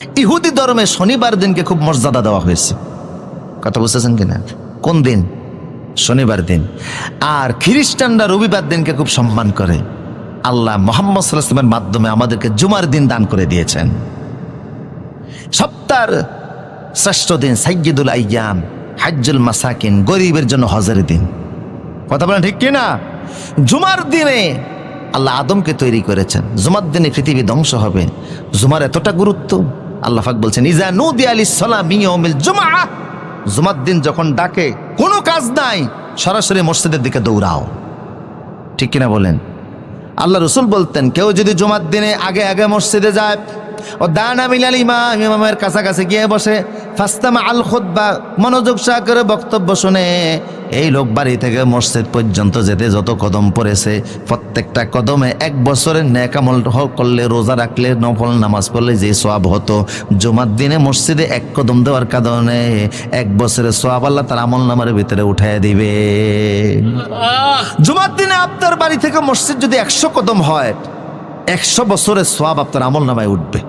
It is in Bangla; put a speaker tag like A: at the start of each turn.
A: ইহুদি ধর্মে শনিবার দিনকে খুব মর্যাদা দেওয়া হয়েছে, কথা বুঝতেছেন কিনা? কোন দিন? শনিবার দিন। আর খ্রিস্টানরা রবিবার দিনকে খুব সম্মান করে। আল্লাহ মুহাম্মদ সাল্লাল্লাহু আলাইহি ওয়াসাল্লামের মাধ্যমে আমাদেরকে জুমার দিন দান করে দিয়েছেন। সপ্তাহের শ্রেষ্ঠ দিন, সাইয়্যিদুল আইয়াম, হাজ্জুল মাসাকিন, গরিবের জন্য হজের দিন। কথা বলেন ঠিক কিনা? জুমার দিনে আল্লাহ আদমকে তৈরি করেছেন, জুমার দিনে পৃথিবী ধ্বংস হবে। জুমার এতটা গুরুত্ব, আল্লাহ পাক বলছেন ইজা নুদিয়া লিস-সালাতি মিন ইয়াউমিল জুমআহ, জুমার দিন যখন ডাকে, কোনো কাজ নাই, সরাসরি মসজিদের দিকে দৌড়াও। ঠিক কিনা বলেন? আল্লাহ রসুল বলতেন কেউ যদি জুমার দিনে আগে আগে মসজিদে যায়, ও দানা মিলাল ইমাম, ইমামের কাছাকাছি গিয়ে বসে, ফাস্তামা আল খুতবা, মনোযোগ সহকারে বক্তব্য শুনে, এই লোক বাড়ি থেকে মসজিদ পর্যন্ত যেতে যত কদম পড়েছে, প্রত্যেকটা কদমে 1 বছরের নেক আমল করলে, রোজা রাখলে, নফল নামাজ পড়লে যে সওয়াব হতো, জুমার দিনে মসজিদে 1 কদম দেওয়ার কারণে 1 বছরের সওয়াব আল্লাহ তার আমল নামার ভিতরে উঠায় দিবে। জুমার দিনে আপনার বাড়ি থেকে মসজিদ যদি 100 কদম হয়, 100 বছরের সওয়াব আপনার আমল নামায় উঠবে।